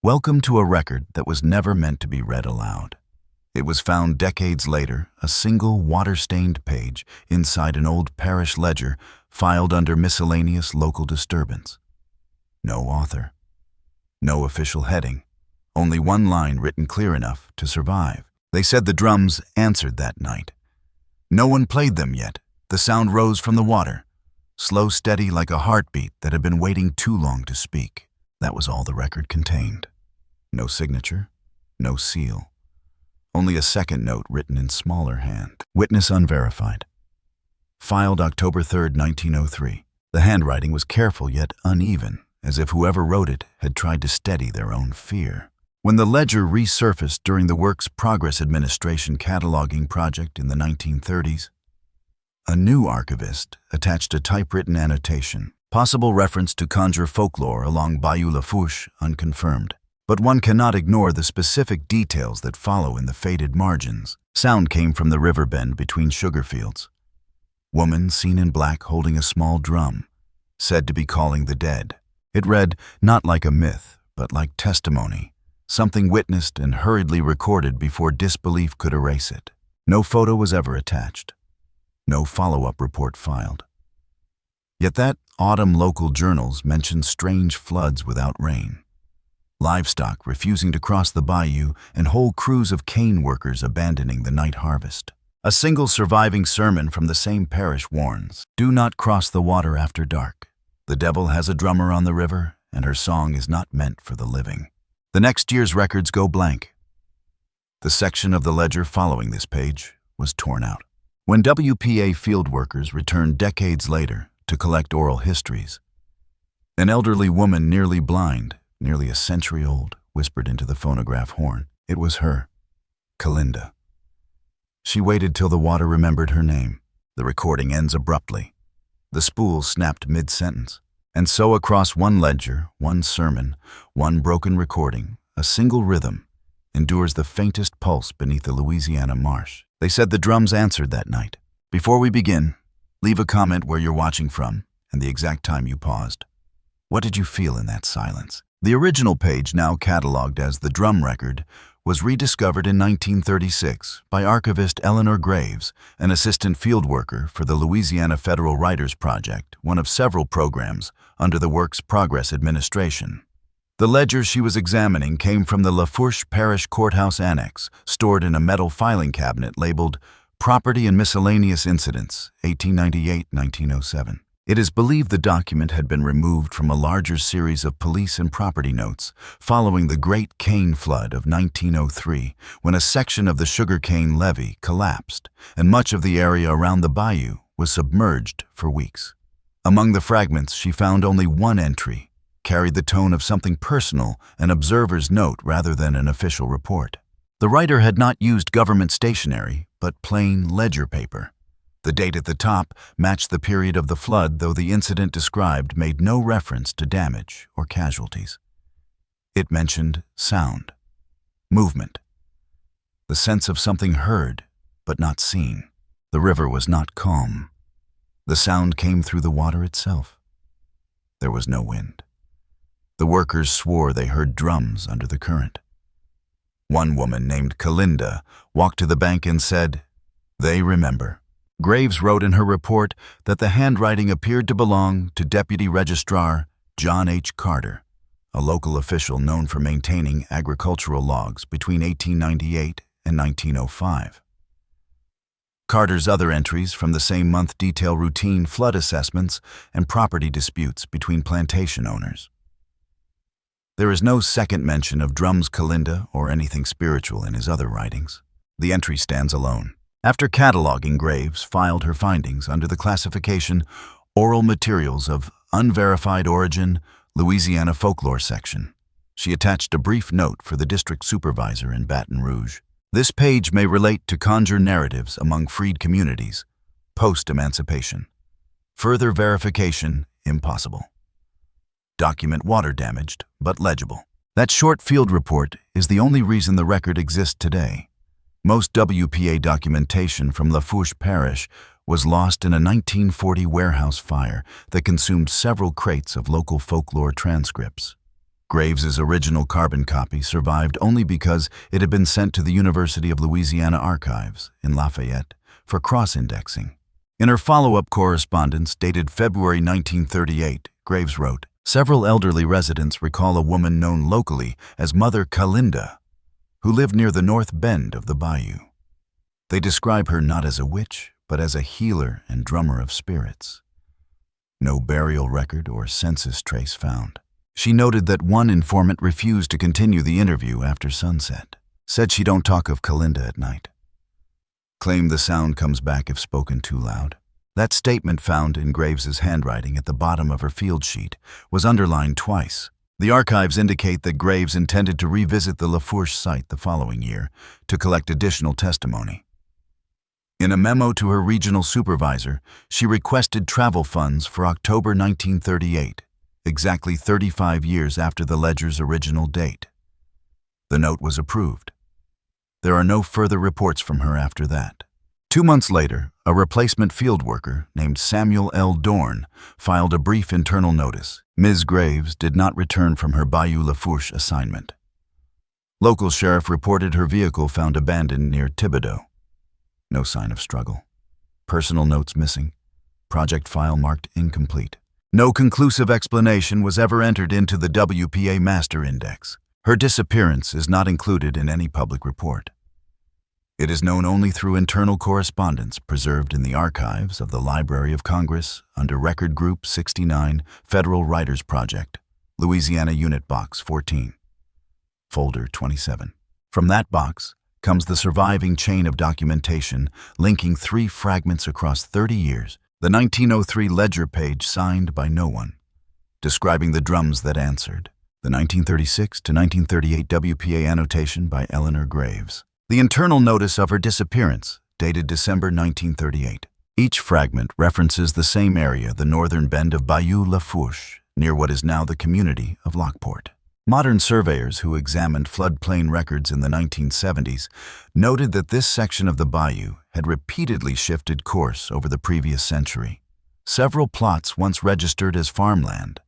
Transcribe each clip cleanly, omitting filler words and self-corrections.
Welcome to a record that was never meant to be read aloud. It was found decades later, a single water-stained page inside an old parish ledger filed under miscellaneous local disturbance. No author. No official heading. Only one line written clear enough to survive. They said the drums answered that night. No one played them yet. The sound rose from the water, slow, steady like a heartbeat that had been waiting too long to speak. That was all the record contained. No signature, no seal. Only a second note written in smaller hand. Witness unverified. Filed October 3, 1903. The handwriting was careful yet uneven, as if whoever wrote it had tried to steady their own fear. When the ledger resurfaced during the Works Progress Administration cataloging project in the 1930s, a new archivist attached a typewritten annotation, possible reference to conjure folklore along Bayou Lafourche unconfirmed. But one cannot ignore the specific details that follow in the faded margins. Sound came from the river bend between sugar fields. Woman seen in black holding a small drum, said to be calling the dead. It read not like a myth, but like testimony, something witnessed and hurriedly recorded before disbelief could erase it. No photo was ever attached. No follow-up report filed. Yet that autumn local journals mentioned strange floods without rain. Livestock refusing to cross the bayou, and whole crews of cane workers abandoning the night harvest. A single surviving sermon from the same parish warns, "Do not cross the water after dark. The devil has a drummer on the river, and her song is not meant for the living." The next year's records go blank. The section of the ledger following this page was torn out. When WPA field workers returned decades later to collect oral histories, an elderly woman nearly blind, nearly a century old, whispered into the phonograph horn. It was her, Kalinda. She waited till the water remembered her name. The recording ends abruptly. The spool snapped mid-sentence. And so across one ledger, one sermon, one broken recording, a single rhythm, endures the faintest pulse beneath the Louisiana marsh. They said the drums answered that night. Before we begin, leave a comment where you're watching from and the exact time you paused. What did you feel in that silence? The original page, now cataloged as the drum record, was rediscovered in 1936 by archivist Eleanor Graves, an assistant field worker for the Louisiana Federal Writers Project, one of several programs under the Works Progress Administration. The ledger she was examining came from the Lafourche Parish Courthouse Annex, stored in a metal filing cabinet labeled Property and Miscellaneous Incidents, 1898-1907. It is believed the document had been removed from a larger series of police and property notes following the Great Cane Flood of 1903, when a section of the sugarcane levee collapsed and much of the area around the bayou was submerged for weeks. Among the fragments, she found only one entry, carried the tone of something personal, an observer's note rather than an official report. The writer had not used government stationery, but plain ledger paper. The date at the top matched the period of the flood, though the incident described made no reference to damage or casualties. It mentioned sound, movement, the sense of something heard but not seen. The river was not calm. The sound came through the water itself. There was no wind. The workers swore they heard drums under the current. One woman named Kalinda walked to the bank and said, "They remember." Graves wrote in her report that the handwriting appeared to belong to Deputy Registrar John H. Carter, a local official known for maintaining agricultural logs between 1898 and 1905. Carter's other entries from the same month detail routine flood assessments and property disputes between plantation owners. There is no second mention of drums Kalinda or anything spiritual in his other writings. The entry stands alone. After cataloging, Graves filed her findings under the classification Oral Materials of Unverified Origin, Louisiana Folklore section. She attached a brief note for the district supervisor in Baton Rouge. This page may relate to conjure narratives among freed communities, post-emancipation. Further verification impossible. Document water damaged, but legible. That short field report is the only reason the record exists today. Most WPA documentation from Lafourche Parish was lost in a 1940 warehouse fire that consumed several crates of local folklore transcripts. Graves's original carbon copy survived only because it had been sent to the University of Louisiana Archives in Lafayette for cross-indexing. In her follow-up correspondence dated February 1938, Graves wrote, "Several elderly residents recall a woman known locally as Mother Kalinda, who lived near the north bend of the bayou. They describe her not as a witch, but as a healer and drummer of spirits. No burial record or census trace found." She noted that one informant refused to continue the interview after sunset, said she don't talk of Kalinda at night. Claimed the sound comes back if spoken too loud. That statement, found in Graves's handwriting at the bottom of her field sheet, was underlined twice. The archives indicate that Graves intended to revisit the Lafourche site the following year to collect additional testimony. In a memo to her regional supervisor, she requested travel funds for October 1938, exactly 35 years after the ledger's original date. The note was approved. There are no further reports from her after that. 2 months later, a replacement field worker named Samuel L. Dorn filed a brief internal notice. Ms. Graves did not return from her Bayou Lafourche assignment. Local sheriff reported her vehicle found abandoned near Thibodaux. No sign of struggle. Personal notes missing. Project file marked incomplete. No conclusive explanation was ever entered into the WPA Master Index. Her disappearance is not included in any public report. It is known only through internal correspondence preserved in the archives of the Library of Congress under Record Group 69, Federal Writers Project, Louisiana Unit Box 14, Folder 27. From that box comes the surviving chain of documentation linking 3 fragments across 30 years, the 1903 ledger page signed by no one, describing the drums that answered, the 1936 to 1938 WPA annotation by Eleanor Graves, the internal notice of her disappearance, dated December 1938. Each fragment references the same area, the northern bend of Bayou Lafourche, near what is now the community of Lockport. Modern surveyors who examined floodplain records in the 1970s noted that this section of the bayou had repeatedly shifted course over the previous century. Several plots once registered as farmland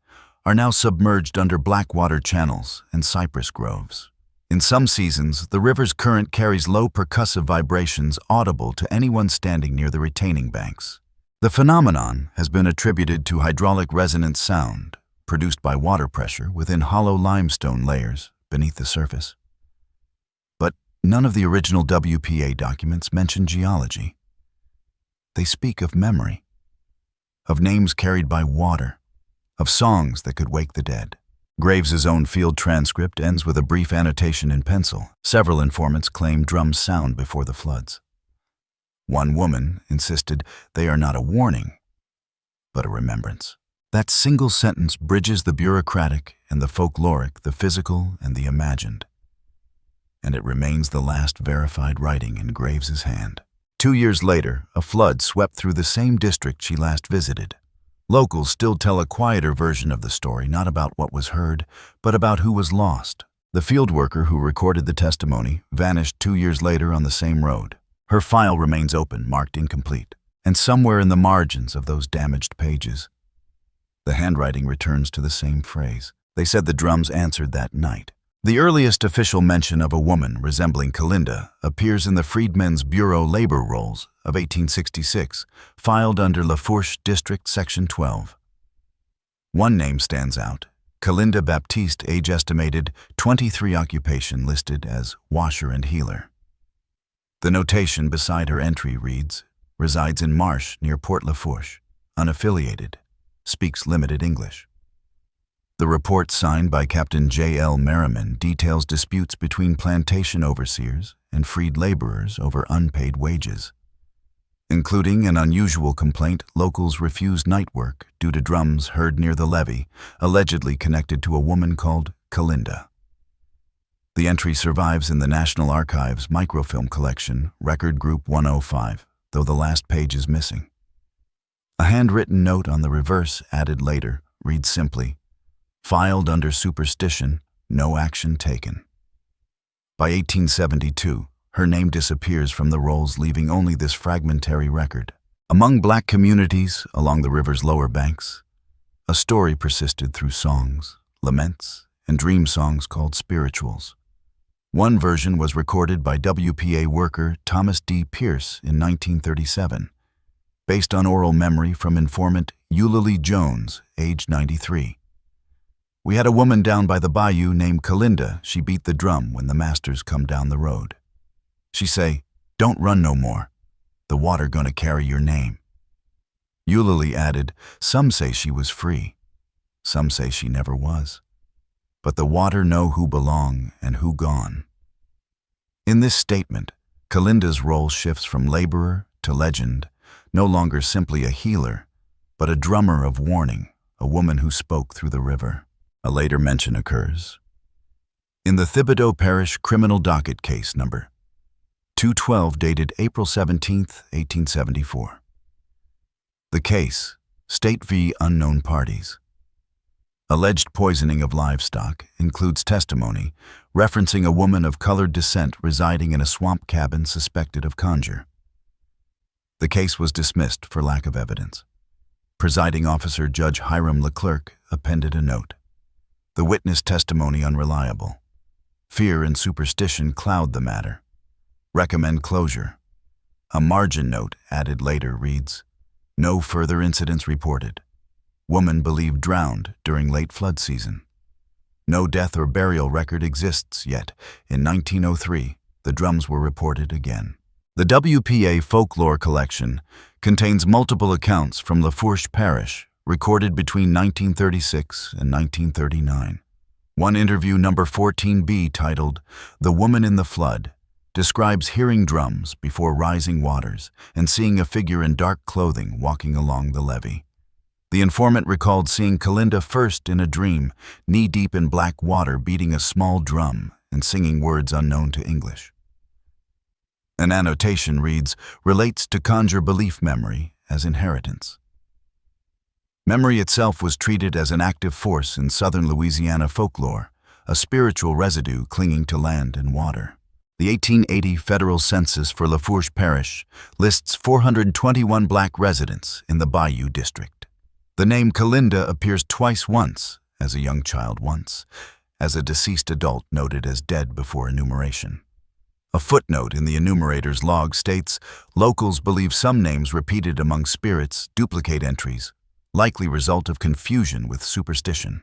are now submerged under blackwater channels and cypress groves. In some seasons, the river's current carries low percussive vibrations audible to anyone standing near the retaining banks. The phenomenon has been attributed to hydraulic resonance sound, produced by water pressure within hollow limestone layers beneath the surface. But none of the original WPA documents mention geology. They speak of memory, of names carried by water, of songs that could wake the dead. Graves's own field transcript ends with a brief annotation in pencil. Several informants claim drums sound before the floods. One woman insisted they are not a warning, but a remembrance. That single sentence bridges the bureaucratic and the folkloric, the physical and the imagined. And it remains the last verified writing in Graves's hand. 2 years later, a flood swept through the same district she last visited. Locals still tell a quieter version of the story, not about what was heard, but about who was lost. The field worker who recorded the testimony vanished 2 years later on the same road. Her file remains open, marked incomplete, and somewhere in the margins of those damaged pages, the handwriting returns to the same phrase. They said the drums answered that night. The earliest official mention of a woman resembling Kalinda appears in the Freedmen's Bureau labor rolls of 1866, filed under Lafourche District Section 12. One name stands out, Kalinda Baptiste, age estimated 23, occupation listed as washer and healer. The notation beside her entry reads, resides in Marsh near Port Lafourche, unaffiliated, speaks limited English. The report signed by Captain J.L. Merriman details disputes between plantation overseers and freed laborers over unpaid wages, including an unusual complaint locals refused night work due to drums heard near the levee, allegedly connected to a woman called Kalinda. The entry survives in the National Archives microfilm collection, Record Group 105, though the last page is missing. A handwritten note on the reverse, added later, reads simply, filed under superstition, no action taken. By 1872, her name disappears from the rolls, leaving only this fragmentary record. Among black communities along the river's lower banks, a story persisted through songs, laments, and dream songs called spirituals. One version was recorded by WPA worker Thomas D. Pierce in 1937, based on oral memory from informant Eulalie Jones, age 93. "We had a woman down by the bayou named Kalinda. She beat the drum when the masters come down the road. She say, 'Don't run no more. The water gonna carry your name.'" Eulalie added, "Some say she was free. Some say she never was. But the water know who belong and who gone." In this statement, Kalinda's role shifts from laborer to legend, no longer simply a healer, but a drummer of warning, a woman who spoke through the river. A later mention occurs in the Thibodaux Parish criminal docket case number 212 dated April 17, 1874. The case, State v. Unknown Parties. Alleged poisoning of livestock includes testimony referencing a woman of colored descent residing in a swamp cabin suspected of conjure. The case was dismissed for lack of evidence. Presiding officer Judge Hiram Leclerc appended a note. The witness testimony unreliable. Fear and superstition cloud the matter. Recommend closure. A margin note added later reads, "No further incidents reported. Woman believed drowned during late flood season. No death or burial record exists yet. In 1903, the drums were reported again." The WPA folklore collection contains multiple accounts from Lafourche Parish, recorded between 1936 and 1939. One interview number 14B titled, "The Woman in the Flood," describes hearing drums before rising waters and seeing a figure in dark clothing walking along the levee. The informant recalled seeing Kalinda first in a dream, knee-deep in black water beating a small drum and singing words unknown to English. An annotation reads, "Relates to conjure belief memory as inheritance." Memory itself was treated as an active force in southern Louisiana folklore, a spiritual residue clinging to land and water. The 1880 federal census for Lafourche Parish lists 421 black residents in the Bayou district. The name Kalinda appears twice, once as a young child, once as a deceased adult noted as dead before enumeration. A footnote in the enumerator's log states, locals believe some names repeated among spirits duplicate entries, likely result of confusion with superstition.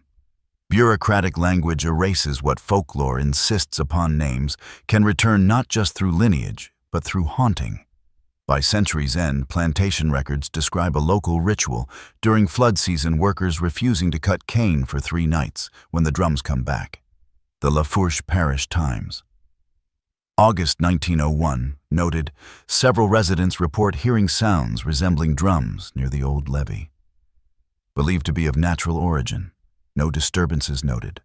Bureaucratic language erases what folklore insists upon. Names can return not just through lineage, but through haunting. By century's end, plantation records describe a local ritual during flood season, workers refusing to cut cane for 3 nights when the drums come back. The Lafourche Parish Times. August 1901 noted, several residents report hearing sounds resembling drums near the old levee. Believed to be of natural origin, no disturbances noted.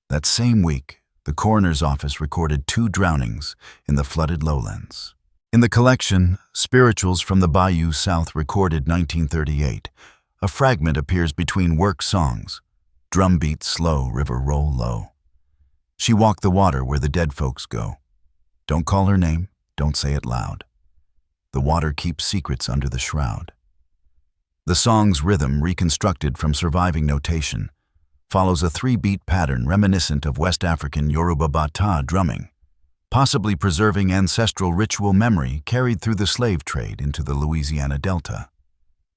That same week, the coroner's office recorded 2 drownings in the flooded lowlands. In the collection, Spirituals from the Bayou South, recorded 1938, a fragment appears between work songs, "Drum beat slow, river roll low. She walked the water where the dead folks go. Don't call her name, don't say it loud. The water keeps secrets under the shroud." The song's rhythm, reconstructed from surviving notation, follows a 3-beat pattern reminiscent of West African Yoruba Bata drumming, possibly preserving ancestral ritual memory carried through the slave trade into the Louisiana Delta.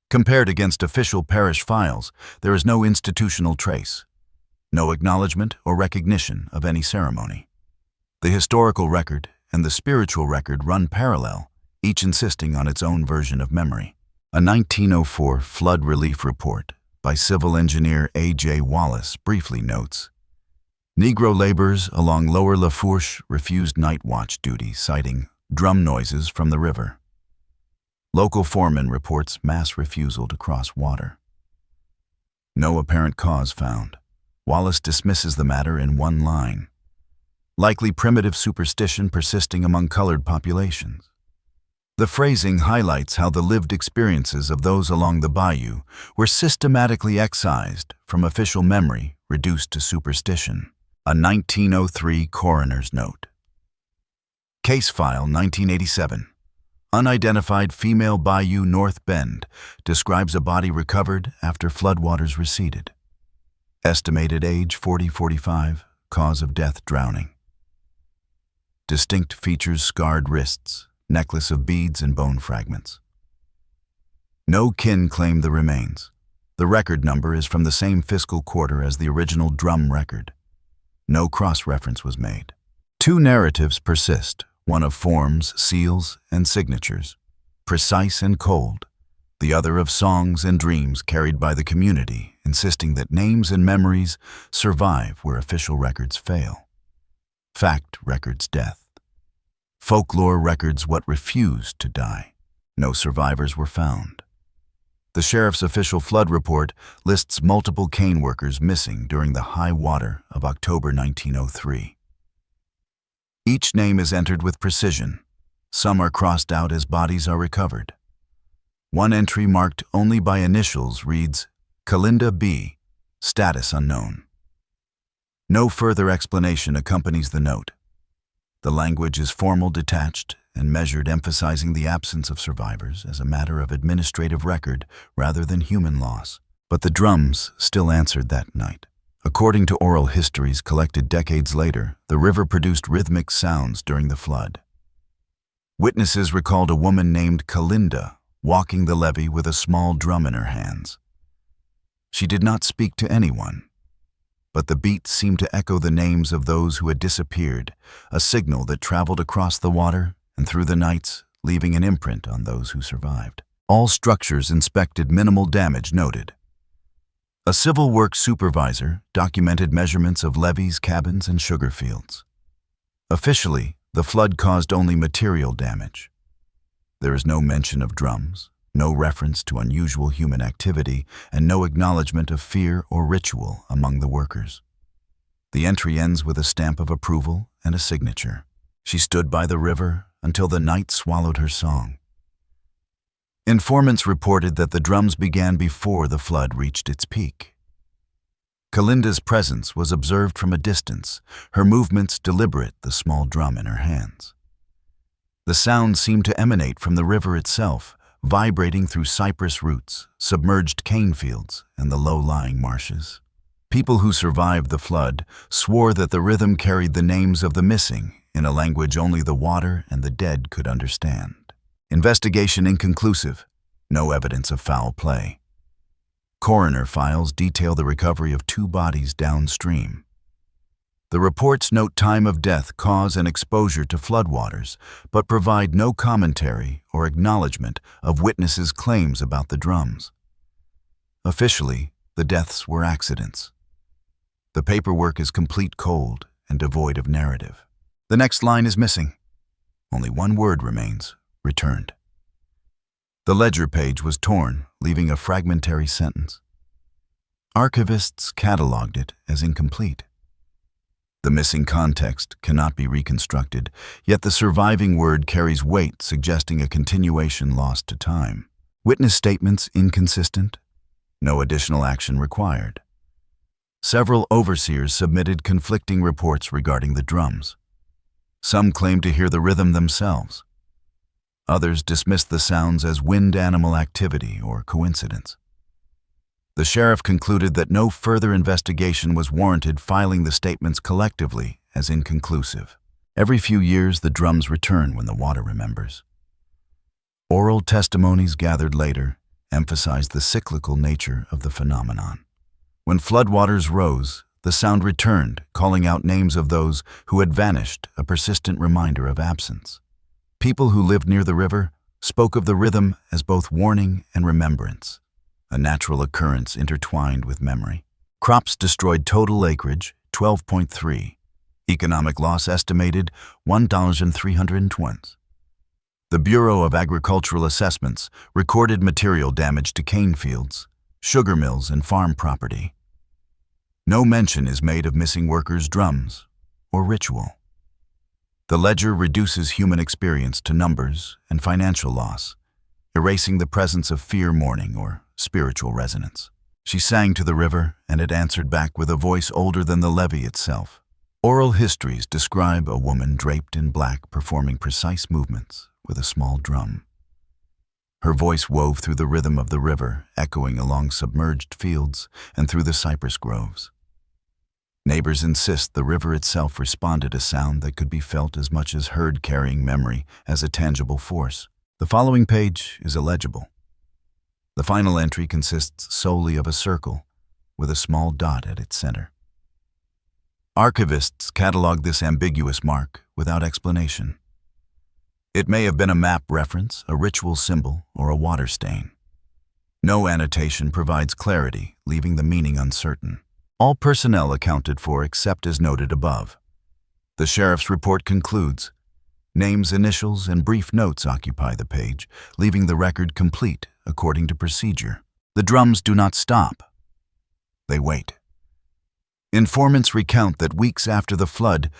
Compared against official parish files, there is no institutional trace, no acknowledgement or recognition of any ceremony. The historical record and the spiritual record run parallel, each insisting on its own version of memory. A 1904 flood relief report by civil engineer A.J. Wallace briefly notes, Negro laborers along Lower Lafourche refused night watch duty, citing drum noises from the river. Local foreman reports mass refusal to cross water. No apparent cause found. Wallace dismisses the matter in one line. Likely primitive superstition persisting among colored populations. The phrasing highlights how the lived experiences of those along the bayou were systematically excised from official memory, reduced to superstition. A 1903 coroner's note. Case file 1987. Unidentified female Bayou North Bend describes a body recovered after floodwaters receded. Estimated age 40-45, cause of death drowning. Distinct features scarred wrists, necklace of beads and bone fragments. No kin claimed the remains. The record number is from the same fiscal quarter as the original drum record. No cross-reference was made. Two narratives persist, one of forms, seals, and signatures, precise and cold, the other of songs and dreams carried by the community, insisting that names and memories survive where official records fail. Fact records death. Folklore records what refused to die. No survivors were found. The sheriff's official flood report lists multiple cane workers missing during the high water of October 1903. Each name is entered with precision. Some are crossed out as bodies are recovered. One entry marked only by initials reads, Kalinda B., status unknown. No further explanation accompanies the note. The language is formal, detached, and measured, emphasizing the absence of survivors as a matter of administrative record rather than human loss. But the drums still answered that night. According to oral histories collected decades later, the river produced rhythmic sounds during the flood. Witnesses recalled a woman named Kalinda walking the levee with a small drum in her hands. She did not speak to anyone, but the beat seemed to echo the names of those who had disappeared, a signal that traveled across the water and through the nights, leaving an imprint on those who survived. All structures inspected, minimal damage noted. A civil works supervisor documented measurements of levees, cabins, and sugar fields. Officially, the flood caused only material damage. There is no mention of drums, no reference to unusual human activity, and no acknowledgement of fear or ritual among the workers. The entry ends with a stamp of approval and a signature. She stood by the river until the night swallowed her song. Informants reported that the drums began before the flood reached its peak. Kalinda's presence was observed from a distance, her movements deliberate, the small drum in her hands. The sound seemed to emanate from the river itself, vibrating through cypress roots, submerged cane fields, and the low-lying marshes. People who survived the flood swore that the rhythm carried the names of the missing in a language only the water and the dead could understand. Investigation inconclusive. No evidence of foul play. Coroner files detail the recovery of 2 bodies downstream. The reports note time of death, cause, and exposure to floodwaters, but provide no commentary or acknowledgement of witnesses' claims about the drums. Officially, the deaths were accidents. The paperwork is complete, cold, and devoid of narrative. The next line is missing. Only one word remains: returned. The ledger page was torn, leaving a fragmentary sentence. Archivists cataloged it as incomplete. The missing context cannot be reconstructed, yet the surviving word carries weight, suggesting a continuation lost to time. Witness statements inconsistent. No additional action required. Several overseers submitted conflicting reports regarding the drums. Some claimed to hear the rhythm themselves. Others dismissed the sounds as wind animal activity or coincidence. The sheriff concluded that no further investigation was warranted, filing the statements collectively as inconclusive. Every few years, the drums return when the water remembers. Oral testimonies gathered later emphasized the cyclical nature of the phenomenon. When floodwaters rose, the sound returned, calling out names of those who had vanished, a persistent reminder of absence. People who lived near the river spoke of the rhythm as both warning and remembrance, a natural occurrence intertwined with memory. Crops destroyed, total acreage 12.3. Economic loss estimated 1,300 tons. The Bureau of Agricultural Assessments recorded material damage to cane fields, sugar mills, and farm property. No mention is made of missing workers, drums, or ritual. The ledger reduces human experience to numbers and financial loss, erasing the presence of fear, mourning, or spiritual resonance. She sang to the river, and it answered back with a voice older than the levee itself. Oral histories describe a woman draped in black performing precise movements with a small drum. Her voice wove through the rhythm of the river, echoing along submerged fields and through the cypress groves. Neighbors insist the river itself responded a sound that could be felt as much as heard, carrying memory as a tangible force. The following page is illegible. The final entry consists solely of a circle with a small dot at its center. Archivists catalog this ambiguous mark without explanation. It may have been a map reference, a ritual symbol, or a water stain. No annotation provides clarity, leaving the meaning uncertain. All personnel accounted for except as noted above. The sheriff's report concludes, names, initials, and brief notes occupy the page, leaving the record complete according to procedure. The drums do not stop. They wait. Informants recount that weeks after the flood,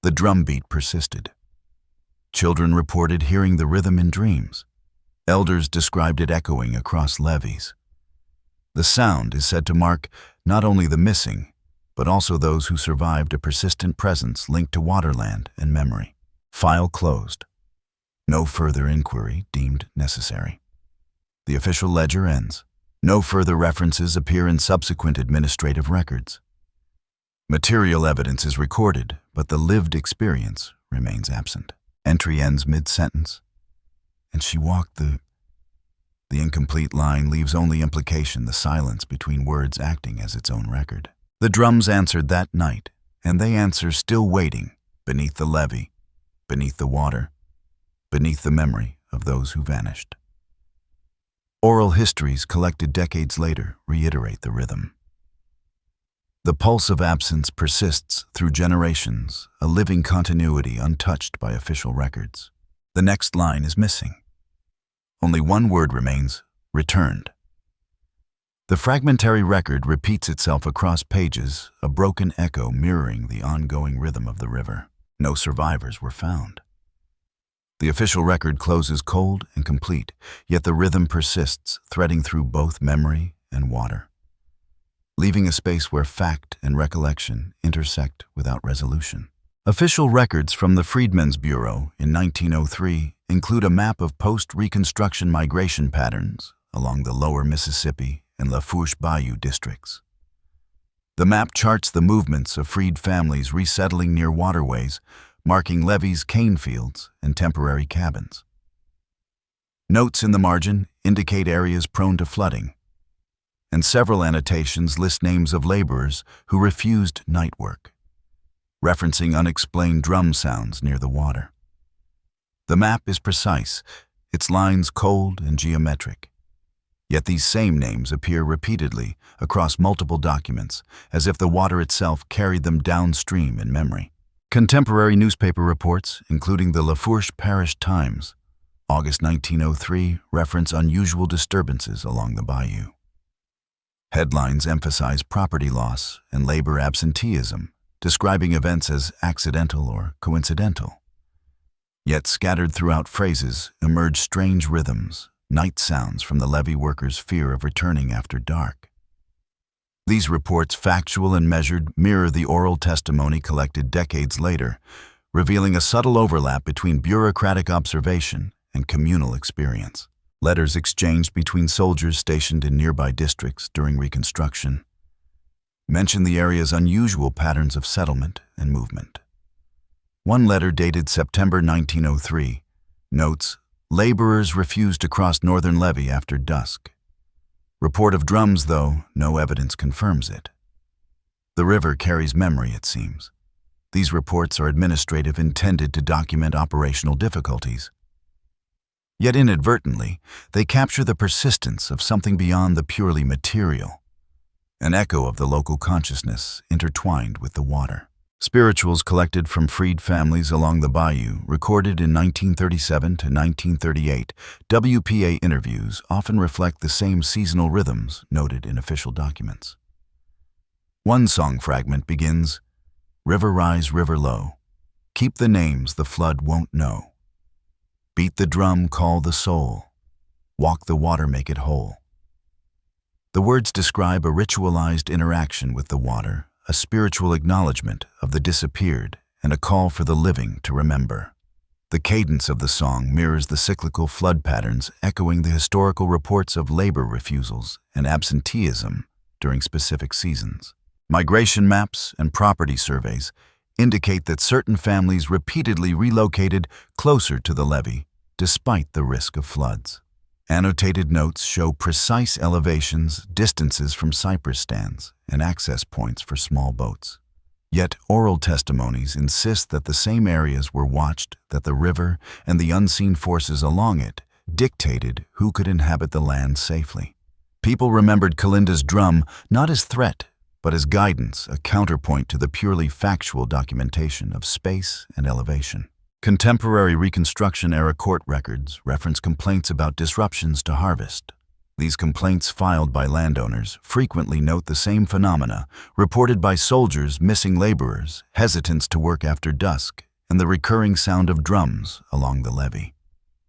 the drumbeat persisted. Children reported hearing the rhythm in dreams. Elders described it echoing across levees. The sound is said to mark not only the missing, but also those who survived a persistent presence linked to waterland and memory. File closed. No further inquiry deemed necessary. The official ledger ends. No further references appear in subsequent administrative records. Material evidence is recorded, but the lived experience remains absent. Entry ends mid-sentence, and she walked the incomplete line leaves only implication, the silence between words acting as its own record. The drums answered that night, and they answer still waiting, beneath the levee, beneath the water, beneath the memory of those who vanished. Oral histories collected decades later reiterate the rhythm. The pulse of absence persists through generations, a living continuity untouched by official records. The next line is missing. Only one word remains, returned. The fragmentary record repeats itself across pages, a broken echo mirroring the ongoing rhythm of the river. No survivors were found. The official record closes cold and complete, yet the rhythm persists, threading through both memory and water, leaving a space where fact and recollection intersect without resolution. Official records from the Freedmen's Bureau in 1903 include a map of post-Reconstruction migration patterns along the lower Mississippi and Lafourche Bayou districts. The map charts the movements of freed families resettling near waterways, marking levees, cane fields, and temporary cabins. Notes in the margin indicate areas prone to flooding, and several annotations list names of laborers who refused night work, referencing unexplained drum sounds near the water. The map is precise, its lines cold and geometric. Yet these same names appear repeatedly across multiple documents, as if the water itself carried them downstream in memory. Contemporary newspaper reports, including the Lafourche Parish Times, August 1903, reference unusual disturbances along the bayou. Headlines emphasize property loss and labor absenteeism, describing events as accidental or coincidental. Yet scattered throughout phrases emerge strange rhythms, night sounds from the levee workers' fear of returning after dark. These reports, factual and measured, mirror the oral testimony collected decades later, revealing a subtle overlap between bureaucratic observation and communal experience. Letters exchanged between soldiers stationed in nearby districts during Reconstruction mention the area's unusual patterns of settlement and movement. One letter dated September 1903 notes, "Laborers refused to cross northern levee after dusk." Report of drums, though, no evidence confirms it. The river carries memory, it seems. These reports are administrative, intended to document operational difficulties. Yet inadvertently, they capture the persistence of something beyond the purely material, an echo of the local consciousness intertwined with the water. Spirituals collected from freed families along the bayou, recorded in 1937 to 1938, WPA interviews often reflect the same seasonal rhythms noted in official documents. One song fragment begins, "River rise, river low, keep the names the flood won't know. Beat the drum, call the soul, walk the water, make it whole." The words describe a ritualized interaction with the water, a spiritual acknowledgement of the disappeared, and a call for the living to remember. The cadence of the song mirrors the cyclical flood patterns, echoing the historical reports of labor refusals and absenteeism during specific seasons. Migration maps and property surveys indicate that certain families repeatedly relocated closer to the levee despite the risk of floods. Annotated notes show precise elevations, distances from cypress stands, and access points for small boats. Yet oral testimonies insist that the same areas were watched, that the river and the unseen forces along it dictated who could inhabit the land safely. People remembered Kalinda's drum not as threat, but as guidance, a counterpoint to the purely factual documentation of space and elevation. Contemporary Reconstruction-era court records reference complaints about disruptions to harvest. These complaints filed by landowners frequently note the same phenomena reported by soldiers, missing laborers, hesitance to work after dusk, and the recurring sound of drums along the levee.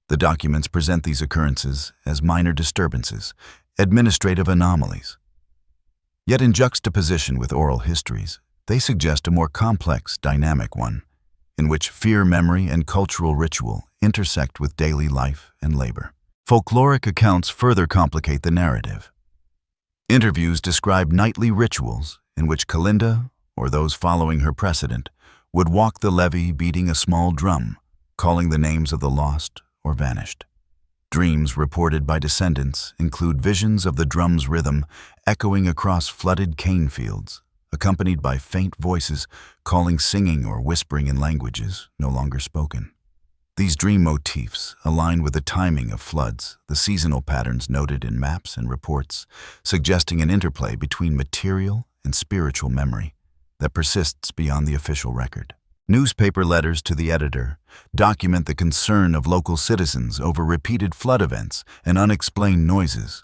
The documents present these occurrences as minor disturbances, administrative anomalies. Yet in juxtaposition with oral histories, they suggest a more complex, dynamic one, in which fear, memory, and cultural ritual intersect with daily life and labor. Folkloric accounts further complicate the narrative. Interviews describe nightly rituals in which Kalinda, or those following her precedent, would walk the levee beating a small drum, calling the names of the lost or vanished. Dreams reported by descendants include visions of the drum's rhythm echoing across flooded cane fields, accompanied by faint voices calling, singing, or whispering in languages no longer spoken. These dream motifs align with the timing of floods, the seasonal patterns noted in maps and reports, suggesting an interplay between material and spiritual memory that persists beyond the official record. Newspaper letters to the editor document the concern of local citizens over repeated flood events and unexplained noises.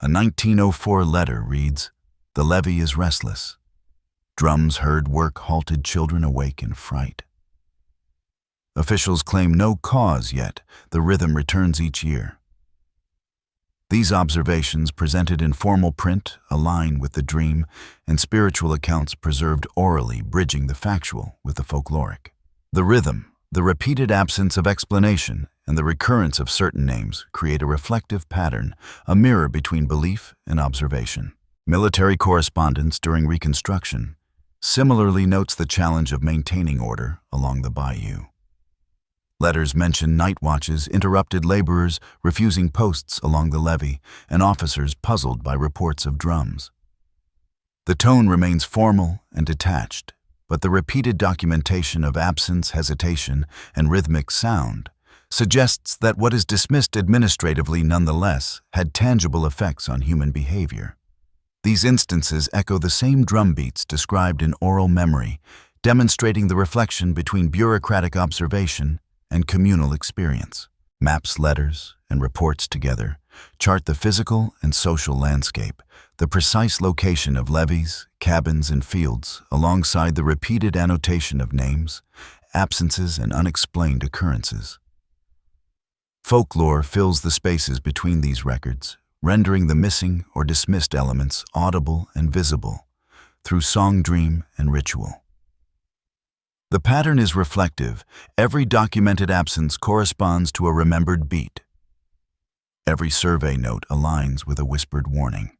A 1904 letter reads, "The levee is restless. Drums heard work halted, children awake in fright." Officials claim no cause, yet the rhythm returns each year. These observations, presented in formal print, align with the dream, and spiritual accounts preserved orally, bridging the factual with the folkloric. The rhythm, the repeated absence of explanation, and the recurrence of certain names create a reflective pattern, a mirror between belief and observation. Military correspondence during Reconstruction similarly notes the challenge of maintaining order along the Bayou. Letters mention night watches, interrupted laborers refusing posts along the levee, and officers puzzled by reports of drums. The tone remains formal and detached, but the repeated documentation of absence, hesitation, and rhythmic sound suggests that what is dismissed administratively nonetheless had tangible effects on human behavior. These instances echo the same drum beats described in oral memory, demonstrating the reflection between bureaucratic observation and communal experience. Maps, letters, and reports together chart the physical and social landscape, the precise location of levees, cabins, and fields, alongside the repeated annotation of names, absences, and unexplained occurrences. Folklore fills the spaces between these records, rendering the missing or dismissed elements audible and visible through song, dream, and ritual. The pattern is reflective. Every documented absence corresponds to a remembered beat. Every survey note aligns with a whispered warning.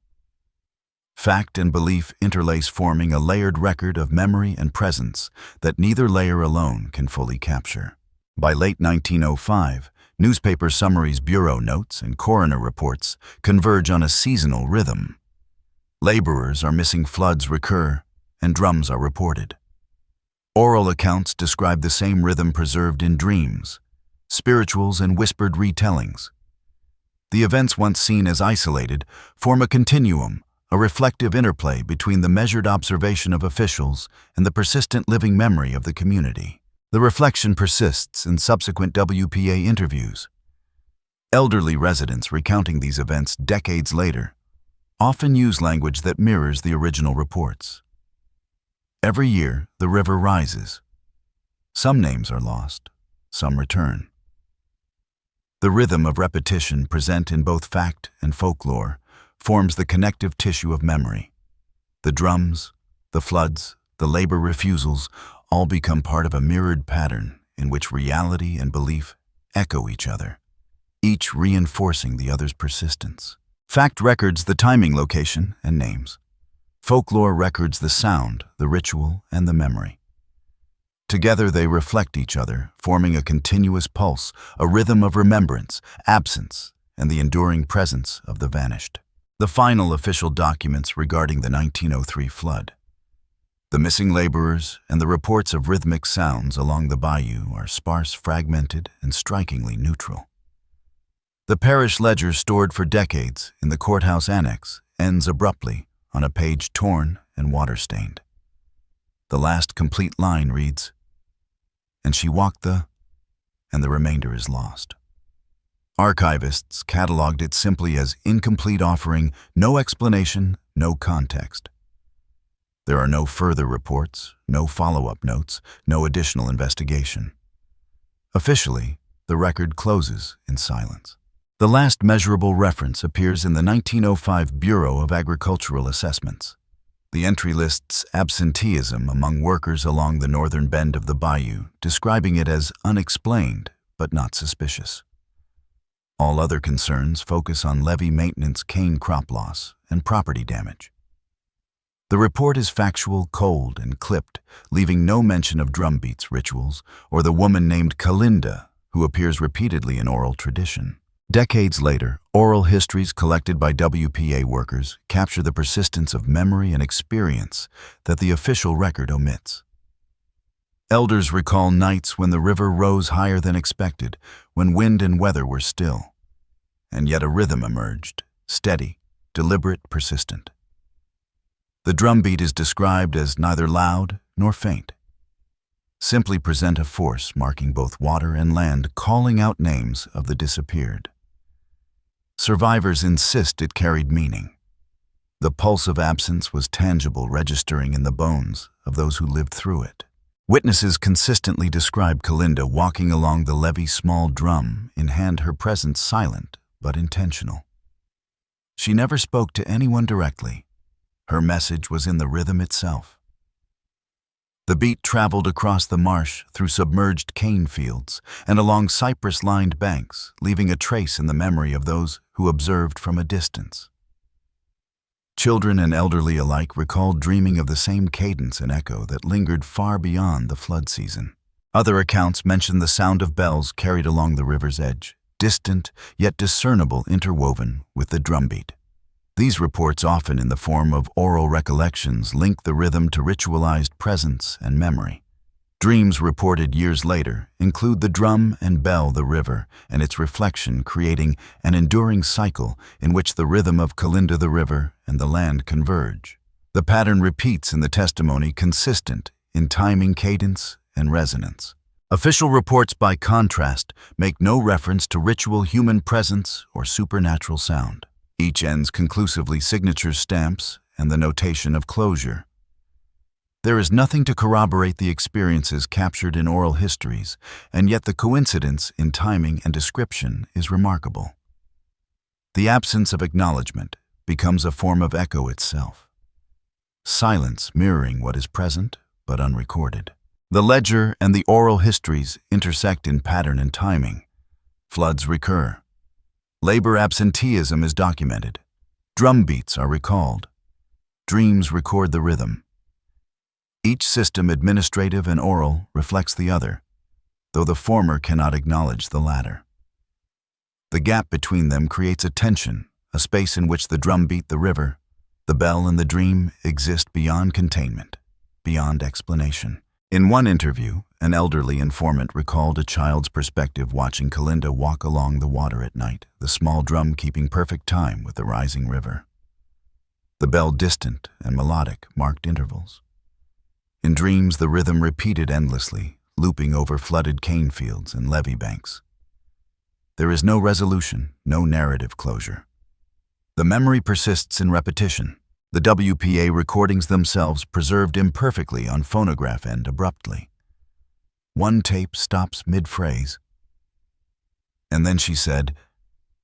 Fact and belief interlace, forming a layered record of memory and presence that neither layer alone can fully capture. By late 1905, newspaper summaries, bureau notes, and coroner reports converge on a seasonal rhythm. Laborers are missing, floods recur, and drums are reported. Oral accounts describe the same rhythm preserved in dreams, spirituals, and whispered retellings. The events once seen as isolated form a continuum, a reflective interplay between the measured observation of officials and the persistent living memory of the community. The reflection persists in subsequent WPA interviews. Elderly residents recounting these events decades later often use language that mirrors the original reports. Every year, the river rises. Some names are lost, some return. The rhythm of repetition, present in both fact and folklore, forms the connective tissue of memory. The drums, the floods, the labor refusals all become part of a mirrored pattern in which reality and belief echo each other, each reinforcing the other's persistence. Fact records the timing, location, and names. Folklore records the sound, the ritual, and the memory. Together they reflect each other, forming a continuous pulse, a rhythm of remembrance, absence, and the enduring presence of the vanished. The final official documents regarding the 1903 flood. The missing laborers and the reports of rhythmic sounds along the bayou are sparse, fragmented, and strikingly neutral. The parish ledger stored for decades in the courthouse annex ends abruptly on a page torn and water-stained. The last complete line reads, "And she walked and the remainder is lost." Archivists cataloged it simply as incomplete, offering no explanation, no context. There are no further reports, no follow-up notes, no additional investigation. Officially, the record closes in silence. The last measurable reference appears in the 1905 Bureau of Agricultural Assessments. The entry lists absenteeism among workers along the northern bend of the bayou, describing it as unexplained but not suspicious. All other concerns focus on levee maintenance, cane crop loss, and property damage. The report is factual, cold, and clipped, leaving no mention of drumbeats, rituals, or the woman named Kalinda, who appears repeatedly in oral tradition. Decades later, oral histories collected by WPA workers capture the persistence of memory and experience that the official record omits. Elders recall nights when the river rose higher than expected, when wind and weather were still, and yet a rhythm emerged, steady, deliberate, persistent. The drumbeat is described as neither loud nor faint, simply present a force marking both water and land, calling out names of the disappeared. Survivors insist it carried meaning. The pulse of absence was tangible, registering in the bones of those who lived through it. Witnesses consistently describe Kalinda walking along the levee's small drum in hand, her presence silent but intentional. She never spoke to anyone directly. Her message was in the rhythm itself. The beat traveled across the marsh, through submerged cane fields, and along cypress-lined banks, leaving a trace in the memory of those who observed from a distance. Children and elderly alike recalled dreaming of the same cadence and echo that lingered far beyond the flood season. Other accounts mention the sound of bells carried along the river's edge, distant yet discernible, interwoven with the drumbeat. These reports, often in the form of oral recollections, link the rhythm to ritualized presence and memory. Dreams reported years later include the drum and bell, the river, and its reflection, creating an enduring cycle in which the rhythm of Kalinda, the river, and the land converge. The pattern repeats in the testimony, consistent in timing, cadence, and resonance. Official reports, by contrast, make no reference to ritual, human presence, or supernatural sound. Each ends conclusively, signatures, stamps, and the notation of closure. There is nothing to corroborate the experiences captured in oral histories, and yet the coincidence in timing and description is remarkable. The absence of acknowledgement becomes a form of echo itself. Silence mirroring what is present but unrecorded. The ledger and the oral histories intersect in pattern and timing. Floods recur. Labor absenteeism is documented. Drumbeats are recalled. Dreams record the rhythm. Each system, administrative and oral, reflects the other, though the former cannot acknowledge the latter. The gap between them creates a tension, a space in which the drumbeat, the river, the bell, and the dream exist beyond containment, beyond explanation. In one interview, an elderly informant recalled a child's perspective watching Kalinda walk along the water at night, the small drum keeping perfect time with the rising river. The bell, distant and melodic, marked intervals. In dreams, the rhythm repeated endlessly, looping over flooded cane fields and levee banks. There is no resolution, no narrative closure. The memory persists in repetition. The WPA recordings themselves preserved imperfectly on phonograph end abruptly. One tape stops mid-phrase. And then she said,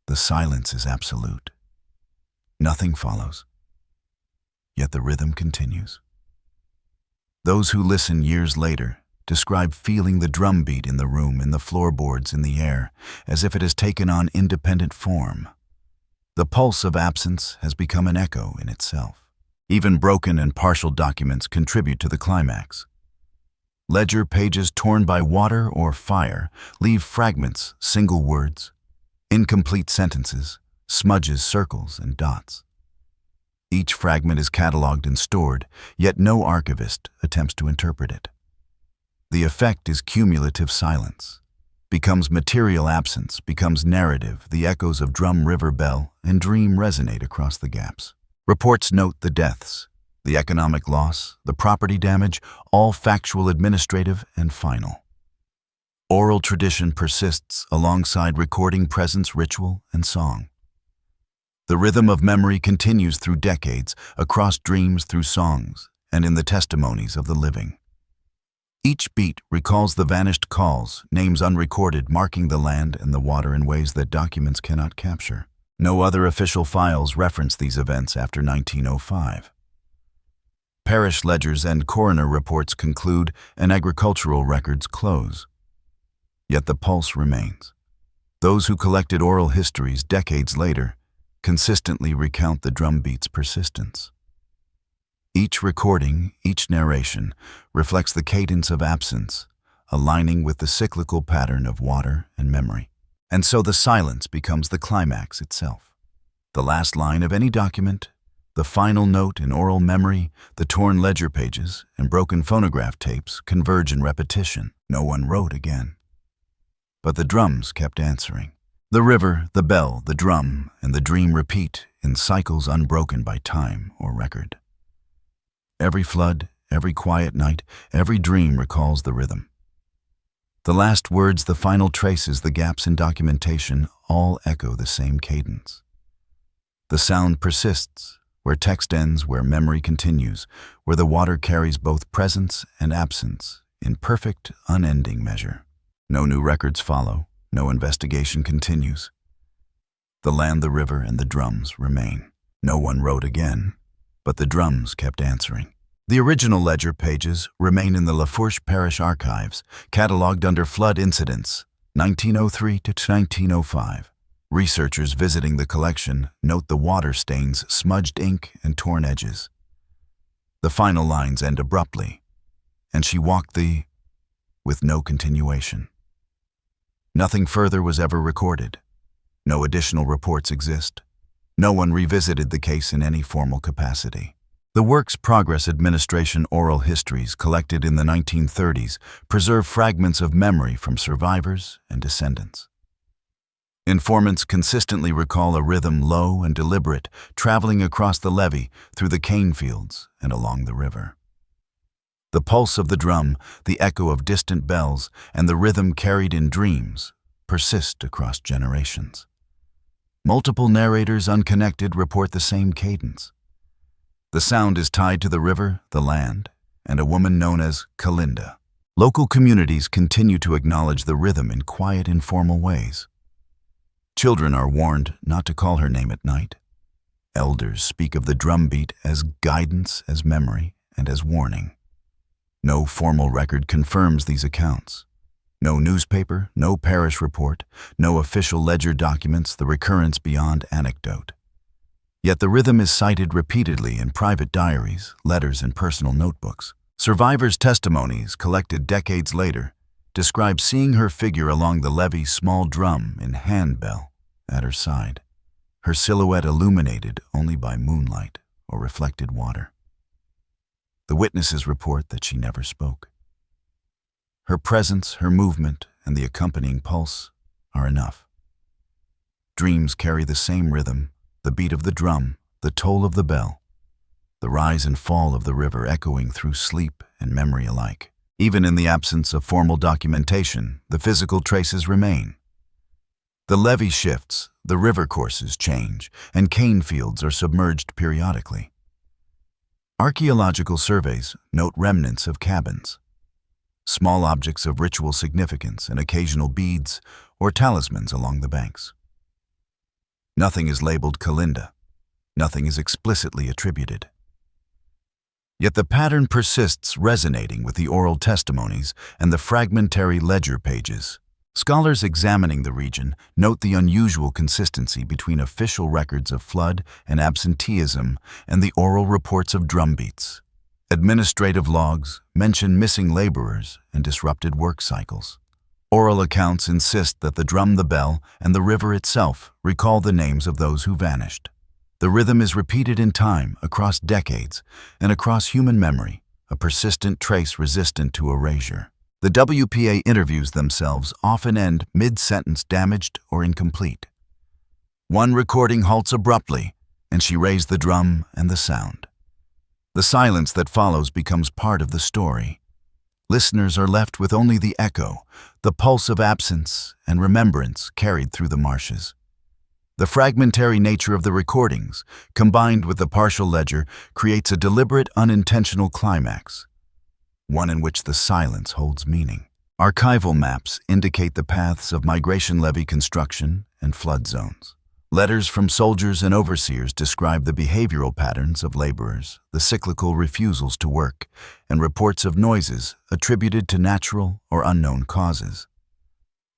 "The silence is absolute." Nothing follows. Yet the rhythm continues. Those who listen years later describe feeling the drumbeat in the room, in the floorboards, in the air, as if it has taken on independent form. The pulse of absence has become an echo in itself. Even broken and partial documents contribute to the climax. Ledger pages torn by water or fire leave fragments, single words, incomplete sentences, smudges, circles, and dots. Each fragment is catalogued and stored, yet no archivist attempts to interpret it. The effect is cumulative silence, becomes material absence, becomes narrative. The echoes of drum, river, bell, and dream resonate across the gaps. Reports note the deaths, the economic loss, the property damage, all factual, administrative, and final. Oral tradition persists alongside recording presence, ritual, and song. The rhythm of memory continues through decades, across dreams, through songs, and in the testimonies of the living. Each beat recalls the vanished calls, names unrecorded, marking the land and the water in ways that documents cannot capture. No other official files reference these events after 1905. Parish ledgers and coroner reports conclude and agricultural records close. Yet the pulse remains. Those who collected oral histories decades later consistently recount the drumbeat's persistence. Each recording, each narration, reflects the cadence of absence, aligning with the cyclical pattern of water and memory. And so the silence becomes the climax itself. The last line of any document, the final note in oral memory, the torn ledger pages and broken phonograph tapes converge in repetition. No one wrote again. But the drums kept answering. The river, the bell, the drum, and the dream repeat in cycles unbroken by time or record. Every flood, every quiet night, every dream recalls the rhythm. The last words, the final traces, the gaps in documentation, all echo the same cadence. The sound persists, where text ends, where memory continues, where the water carries both presence and absence in perfect, unending measure. No new records follow. No investigation continues. The land, the river, and the drums remain. No one wrote again, but the drums kept answering. The original ledger pages remain in the Lafourche Parish archives, catalogued under flood incidents, 1903 to 1905. Researchers visiting the collection note the water stains, smudged ink, and torn edges. The final lines end abruptly, and she walked with no continuation. Nothing further was ever recorded. No additional reports exist. No one revisited the case in any formal capacity. The Works Progress Administration oral histories collected in the 1930s preserve fragments of memory from survivors and descendants. Informants consistently recall a rhythm low and deliberate, traveling across the levee, through the cane fields, and along the river. The pulse of the drum, the echo of distant bells, and the rhythm carried in dreams persist across generations. Multiple narrators, unconnected, report the same cadence. The sound is tied to the river, the land, and a woman known as Kalinda. Local communities continue to acknowledge the rhythm in quiet, informal ways. Children are warned not to call her name at night. Elders speak of the drumbeat as guidance, as memory, and as warning. No formal record confirms these accounts. No newspaper, no parish report, no official ledger documents the recurrence beyond anecdote. Yet the rhythm is cited repeatedly in private diaries, letters, and personal notebooks. Survivors' testimonies, collected decades later, describe seeing her figure along the levee's small drum in handbell at her side, her silhouette illuminated only by moonlight or reflected water. The witnesses report that she never spoke. Her presence, her movement, and the accompanying pulse are enough. Dreams carry the same rhythm, the beat of the drum, the toll of the bell, the rise and fall of the river echoing through sleep and memory alike. Even in the absence of formal documentation, the physical traces remain. The levee shifts, the river courses change, and cane fields are submerged periodically. Archaeological surveys note remnants of cabins, small objects of ritual significance, and occasional beads or talismans along the banks. Nothing is labeled Kalinda. Nothing is explicitly attributed. Yet the pattern persists, resonating with the oral testimonies and the fragmentary ledger pages. Scholars examining the region note the unusual consistency between official records of flood and absenteeism and the oral reports of drumbeats. Administrative logs mention missing laborers and disrupted work cycles. Oral accounts insist that the drum, the bell, and the river itself recall the names of those who vanished. The rhythm is repeated in time, across decades, and across human memory, a persistent trace resistant to erasure. The WPA interviews themselves often end mid-sentence, damaged or incomplete. One recording halts abruptly, and she raised the drum and the sound. The silence that follows becomes part of the story. Listeners are left with only the echo, the pulse of absence and remembrance carried through the marshes. The fragmentary nature of the recordings, combined with the partial ledger, creates a deliberate, unintentional climax, one in which the silence holds meaning. Archival maps indicate the paths of migration levee construction and flood zones. Letters from soldiers and overseers describe the behavioral patterns of laborers, the cyclical refusals to work, and reports of noises attributed to natural or unknown causes.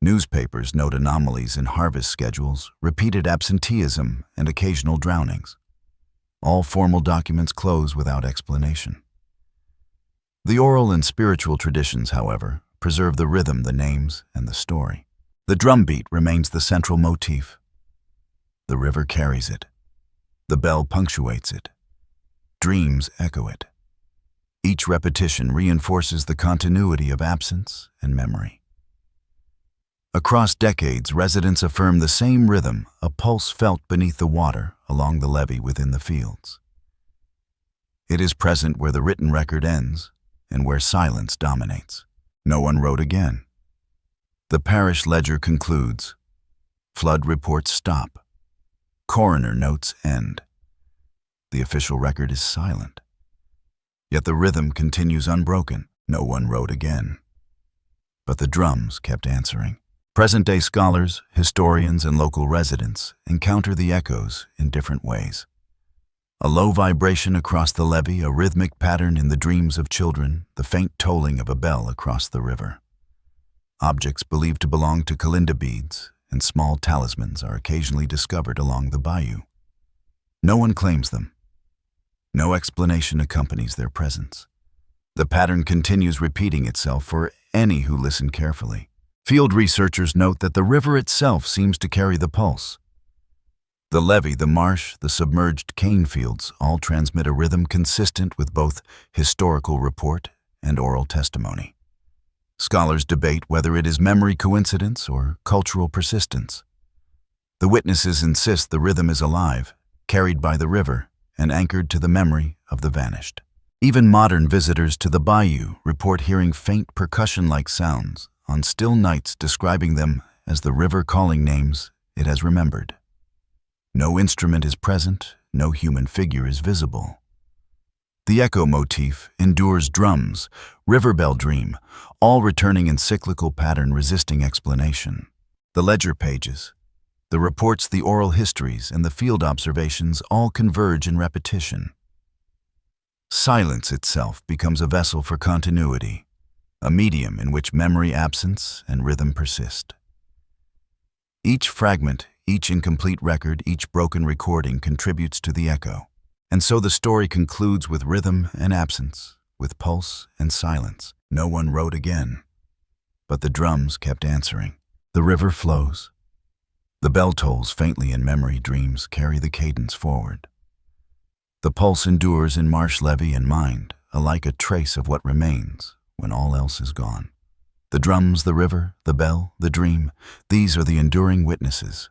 Newspapers note anomalies in harvest schedules, repeated absenteeism, and occasional drownings. All formal documents close without explanation. The oral and spiritual traditions, however, preserve the rhythm, the names, and the story. The drumbeat remains the central motif. The river carries it. The bell punctuates it. Dreams echo it. Each repetition reinforces the continuity of absence and memory. Across decades, residents affirm the same rhythm, a pulse felt beneath the water, along the levee within the fields. It is present where the written record ends and where silence dominates. No one wrote again. The parish ledger concludes. Flood reports stop. Coroner notes end. The official record is silent. Yet the rhythm continues unbroken. No one wrote again. But the drums kept answering. Present-day scholars, historians, and local residents encounter the echoes in different ways. A low vibration across the levee, a rhythmic pattern in the dreams of children, the faint tolling of a bell across the river. Objects believed to belong to Kalinda beads and small talismans are occasionally discovered along the bayou. No one claims them. No explanation accompanies their presence. The pattern continues repeating itself for any who listen carefully. Field researchers note that the river itself seems to carry the pulse. The levee, the marsh, the submerged cane fields all transmit a rhythm consistent with both historical report and oral testimony. Scholars debate whether it is memory coincidence or cultural persistence. The witnesses insist the rhythm is alive, carried by the river, and anchored to the memory of the vanished. Even modern visitors to the bayou report hearing faint percussion-like sounds on still nights, describing them as the river calling names it has remembered. No instrument is present, no human figure is visible. The echo motif endures: drums, river bell dream, all returning in cyclical pattern resisting explanation. The ledger pages, the reports, the oral histories, and the field observations all converge in repetition. Silence itself becomes a vessel for continuity, a medium in which memory, absence, and rhythm persist. Each fragment, each incomplete record, each broken recording contributes to the echo. And so the story concludes with rhythm and absence, with pulse and silence. No one wrote again, but the drums kept answering. The river flows. The bell tolls faintly in memory. Dreams carry the cadence forward. The pulse endures in marsh, levee, and mind, alike a trace of what remains when all else is gone. The drums, the river, the bell, the dream, these are the enduring witnesses,